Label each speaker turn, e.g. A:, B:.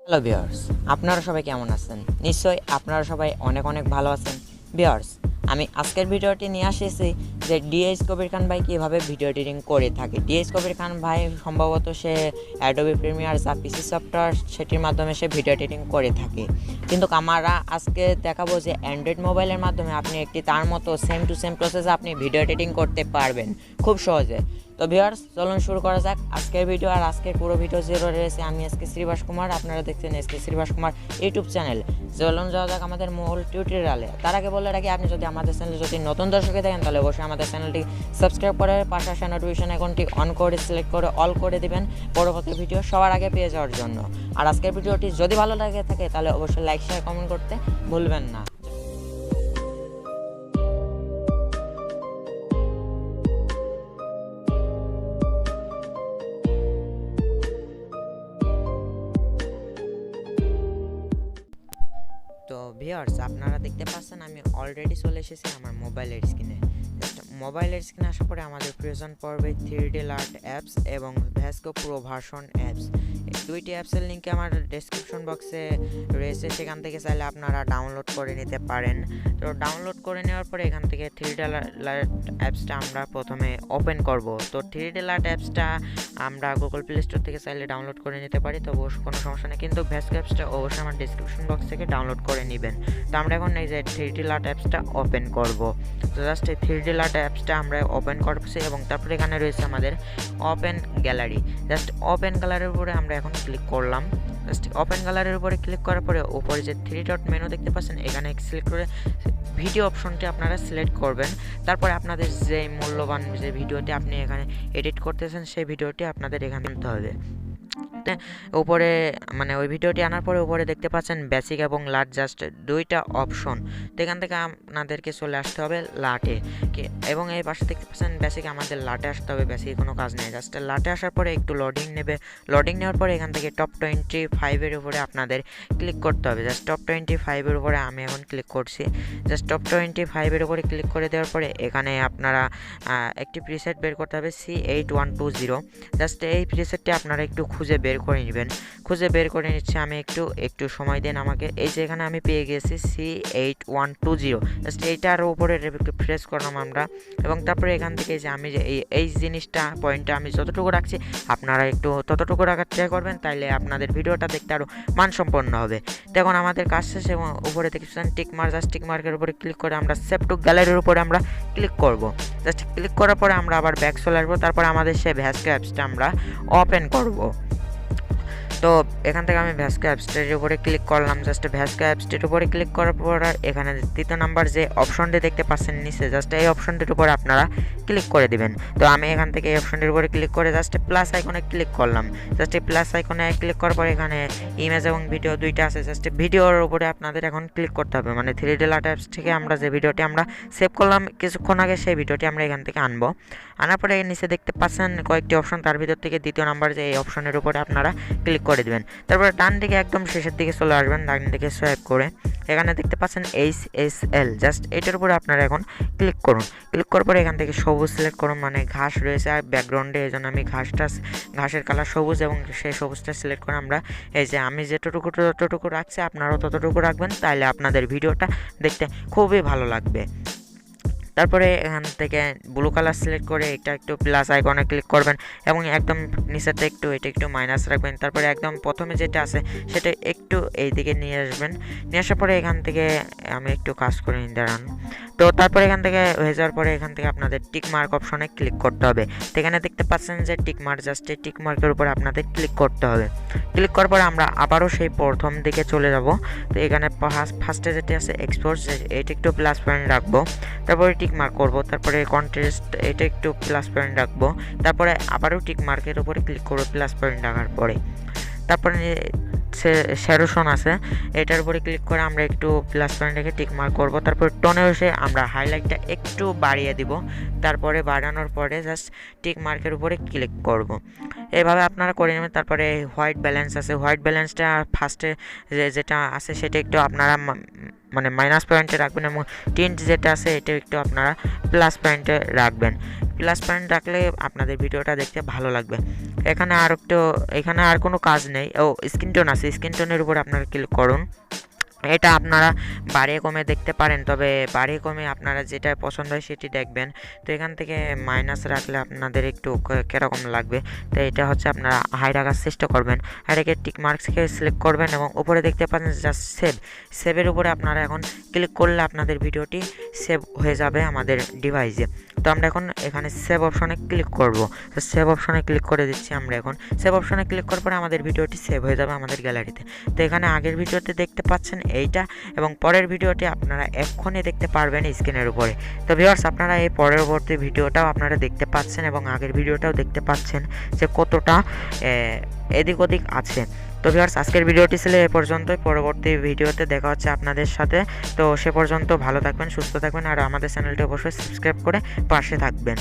A: Hello viewers, আপনারা সবাই কেমন আছেন? নিশ্চয়ই আপনারা সবাই অনেক অনেক ভালো আছেন। ভিউয়ার্স, আমি আজকের ভিডিওটি নিয়ে এসেছি যে ডিএস কবির খান ভাই কীভাবে ভিডিও এডিটিং করে থাকে। ডিএস কবির খান ভাই সম্ভবত সে অ্যাডোবি প্রিমিয়ার যা পিসি সফটওয়্যার সেটির মাধ্যমে সে ভিডিও এডিটিং করে থাকে, কিন্তু আমরা আজকে দেখাবো যে অ্যান্ড্রয়েড মোবাইলের মাধ্যমে আপনি একটি তার মতো সেম টু সেম প্রসেসে আপনি ভিডিও এডিটিং করতে পারবেন খুব সহজে। তো ভিউয়ার্স, চলুন শুরু করা যাক আজকের ভিডিও। আর আজকের পুরো ভিডিও জিরো রয়েছে আমি আজকে শ্রীবাস কুমার, আপনারা দেখছেন আজকে শ্রীবাস কুমার ইউটিউব চ্যানেল। চলুন যাওয়া যাক আমাদের মূল টিউটোরিয়ালে। তার আগে বলে রাখি, আপনি যদি আমাদের চ্যানেলে যদি নতুন দর্শকে দেখেন তাহলে অবশ্যই আমাদের চ্যানেলটি সাবস্ক্রাইব করে পাশে আসা নোটিফিকেশন আইকনটি অন করে সিলেক্ট করে অল করে দিবেন পরবর্তী ভিডিও সবার আগে পেয়ে যাওয়ার জন্য। আর আজকের ভিডিওটি যদি ভালো লাগে থাকে তাহলে অবশ্যই লাইক শেয়ার কমেন্ট করতে ভুলবেন না। তো ভিউয়ার্স, আপনারা দেখতে পাচ্ছেন আমি অলরেডি চলে এসেছি আমার মোবাইলের স্ক্রিনে। মোবাইলের স্ক্রিনে আসার পরে আমাদের প্রয়োজন পড়বে 3D লার্ট অ্যাপস এবং ভ্যাসকো প্রো ভার্সন অ্যাপস। এই দুইটি অ্যাপসের লিঙ্ক আমার ডেসক্রিপশন বক্সে রয়েছে, সেখান থেকে চাইলে আপনারা ডাউনলোড করে নিতে পারেন। তো ডাউনলোড করে নেওয়ার পরে এখান থেকে 3D লার্ট অ্যাপসটা আমরা প্রথমে ওপেন করব। তো 3D লার্ট অ্যাপসটা আমরা গুগল প্লে স্টোর থেকে চাইলে ডাউনলোড করে নিতে পারি, তো কোনো সমস্যা নেই, কিন্তু ভ্যাসকো অ্যাপসটা অবশ্যই আমার ডেসক্রিপশন বক্স থেকে ডাউনলোড করে নেবেন। তো আমরা এখন এই যে 3D লার্ট অ্যাপসটা ওপেন করব। তো জাস্ট এই 3D লার্ট অ্যাপসটা আমরা ওপেন করছি এবং তারপরে এখানে রয়েছে আমাদের ওপেন গ্যালারি। জাস্ট ওপেন গ্যালারির উপরে আমরা এখন ক্লিক করলাম। জাস্ট ওপেন গ্যালারির উপরে ক্লিক করার পরে উপরে যে 3 ডট মেনু দেখতে পাচ্ছেন এখানে সিলেক্ট করে ভিডিও অপশনটি আপনারা সিলেক্ট করবেন। তারপরে আপনাদের যে মূল্যবান যে ভিডিওটি আপনি এখানে এডিট করতেছেন সেই ভিডিওটি আপনাদের এখানে আনতে হবে। উপরে মানে ওই ভিডিওটি আনার পরে উপরে দেখতে পাচ্ছেন বেসিক এবং লাট, জাস্ট দুইটা অপশন। তো এখান থেকে আপনাদেরকে চলে আসতে হবে লাটে, এবং এই পাশে দেখতে পাচ্ছেন বেসিক, আমাদের লাটে আসতে হবে। বেসিক কোনো কাজ নেই, জাস্ট লাটে আসার পরে একটু লোডিং নেবে। লোডিং নেওয়ার পরে এখান থেকে টপ 25-এর উপরে আপনাদের ক্লিক করতে হবে। জাস্ট টপ 25-এর উপরে আমি এখন ক্লিক করছি। জাস্ট টপ 25-এর উপরে ক্লিক করে দেওয়ার পরে এখানে আপনারা একটি প্রিসেট বের করতে হবে C8120। জাস্ট এই প্রিসেটটি আপনারা একটু খুঁজে বের করে নেবেন। খুঁজে বের করে নিচ্ছে আমি, একটু সময় দেন আমাকে। এই যে এখানে আমি পেয়ে গেছি C8120। জাস্ট এইটার উপরে একটু প্রেস করলাম আমরা, এবং তারপরে এখান থেকে যে আমি যে এই জিনিসটা পয়েন্টটা আমি যতটুকু রাখছি আপনারা একটু ততটুকু রাখার ট্রাই করবেন, তাইলে আপনাদের ভিডিওটা দেখতে আরও মানসম্পন্ন হবে। দেখুন আমাদের কাজ শেষ এবং উপরে দেখছেন টিকমার্ক, জাস্ট টিকমার্কের উপরে ক্লিক করে আমরা সেভ টু গ্যালারির উপরে আমরা ক্লিক করব। জাস্ট ক্লিক করার পরে আমরা আবার ব্যাক চলে আসবো। তারপরে আমাদের সেই ভ্যাসকো অ্যাপসটা আমরা ওপেন করব। তো এখান থেকে আমি ভ্যাসকো অ্যাপসটির উপরে ক্লিক করলাম। জাস্ট ভ্যাসকো অ্যাপসটির উপরে ক্লিক করার পর এখানে দ্বিতীয় নাম্বার যে অপশনটি দেখতে পাচ্ছেন নিচে, জাস্ট এই অপশনটির উপরে আপনারা ক্লিক করে দিবেন। তো আমি এখান থেকে এই অপশনটির উপরে ক্লিক করে জাস্ট প্লাস আইকনে ক্লিক করলাম। জাস্ট এই প্লাস আইকনে ক্লিক করার পর এখানে ইমেজ এবং ভিডিও দুইটা আছে। জাস্ট ভিডিওর উপরে আপনাদের এখন ক্লিক করতে হবে, মানে 3D লার্ট অ্যাপস থেকে আমরা যে ভিডিওটি আমরা সেভ করলাম কিছুক্ষণ আগে সেই ভিডিওটি আমরা এখান থেকে আনবো। আনার পরে নিচে দেখতে পাচ্ছেন কয়েকটি অপশন, তার ভিতর থেকে দ্বিতীয় নাম্বার যে এই অপশনের উপরে আপনারা ক্লিক করে দেবেন। তারপরে ডান দিকে একদম শেষের দিকে চলে আসবেন, ডান দিকে সোয়াইপ করে এখানে দেখতে পাচ্ছেন HSL। জাস্ট এটার উপরে আপনারা এখন ক্লিক করুন। ক্লিক করার পরে এখান থেকে সবুজ সিলেক্ট করুন, মানে ঘাস রয়েছে আর ব্যাকগ্রাউন্ডে, এই জন্য আমি ঘাসের কালার সবুজ এবং সেই সবুজটা সিলেক্ট করে আমরা এই যে আমি যতটুকু রাখছি আপনারাও ততটুকু রাখবেন, তাহলে আপনাদের ভিডিওটা দেখতে খুবই ভালো লাগবে। তারপরে এখান থেকে ব্লু কালার সিলেক্ট করে এটা একটু প্লাস আইকনে ক্লিক করবেন এবং একদম নিচেতে এটা একটু মাইনাস রাখবেন। তারপরে একদম প্রথমে যেটা আছে সেটা একটু এই দিকে নিয়ে আসবেন। নিয়ে আসার পরে এখান থেকে আমি একটু কাজ করে দাঁড়ান। তো তারপরে এখান থেকে হয়ে যাওয়ার পরে এখান থেকে আপনাদের টিক মার্ক অপশনে ক্লিক করতে হবে। তো এখানে দেখতে পাচ্ছেন যে টিক মার্ক, জাস্ট এই টিক মার্কের উপরে আপনাদের ক্লিক করতে হবে। ক্লিক করার পরে আমরা আবারও সেই প্রথম দিকে চলে যাব। তো এখানে ফার্স্টে যেটা আছে এক্সপোর্ট, এটা একটু প্লাস পয়েন্ট রাখবো। তারপরে টিক মার্ক করবো, তারপরে কন্ট্রাস্ট এটা একটু প্লাস পয়েন্ট রাখবো। তারপরে আবারও টিক মার্কের উপরে ক্লিক করবো প্লাস পয়েন্ট রাখার পরে। তারপরে স্যারোশন আছে, এটার উপরে ক্লিক করে আমরা একটু প্লাস পয়েন্ট রেখে টিক মার্ক করবো। তারপর টোনে এসে আমরা হাইলাইটটা একটু বাড়িয়ে দিব। তারপরে বাড়ানোর পরে জাস্ট টিক মার্কের উপরে ক্লিক করব। এইভাবে আপনারা করে নেবেন। তারপরে হোয়াইট ব্যালেন্স আছে, হোয়াইট ব্যালেন্সটা ফার্স্টে যেটা আছে সেটা একটু আপনারা মানে মাইনাস পয়েন্টে রাখবেন এবং টিন্ট যেটা আছে এটা একটু আপনারা প্লাস পয়েন্টে রাখবেন। প্লাস পয়েন্ট রাখলে আপনাদের ভিডিওটা দেখতে ভালো লাগবে। এখানে আর কোনো কাজ নেই। স্ক্রিন টোন আছে, স্ক্রিন টোনের উপর আপনারা ক্লিক করুন। এটা আপনারা বাড়িয়ে কমে দেখতে পারেন, তবে বাড়িয়ে কমে আপনারা যেটা পছন্দ হয় সেটি দেখবেন। তো এখান থেকে মাইনাস রাখলে আপনাদের একটু কীরকম লাগবে, তো এটা হচ্ছে আপনারা হাই রাখার চেষ্টা করবেন। আর একে টিক মার্কসকে সিলেক্ট করবেন এবং উপরে দেখতে পাচ্ছেন জাস্ট সেভের উপরে আপনারা এখন ক্লিক করলে আপনাদের ভিডিওটি সেভ হয়ে যাবে আমাদের ডিভাইসে। তো আমরা এখন এখানে সেভ অপশনে ক্লিক করব। তো সেভ অপশনে ক্লিক করে দিচ্ছি আমরা। এখন সেভ অপশনে ক্লিক করার পরে আমাদের ভিডিওটি সেভ হয়ে যাবে আমাদের গ্যালারিতে। তো এখানে আগের ভিডিওতে দেখতে পাচ্ছেন এইটা, এবং পরের ভিডিওটি আপনারা এক্ষুনি দেখতে পারবেন স্ক্রিনের উপরে। তো ভিউয়ার্স, আপনারা এই পরবর্তী ভিডিওটাও আপনারা দেখতে পাচ্ছেন এবং আগের ভিডিওটাও দেখতে পাচ্ছেন যে কতটা এদিক ওদিক আছে। তো ভিউয়ার্স, আজকের ভিডিওটি ছিল এ পর্যন্তই। পরবর্তী ভিডিওতে দেখা হচ্ছে আপনাদের সাথে। তো সে পর্যন্ত ভালো থাকবেন, সুস্থ থাকবেন, আর আমাদের চ্যানেলটি অবশ্যই সাবস্ক্রাইব করে পাশে থাকবেন।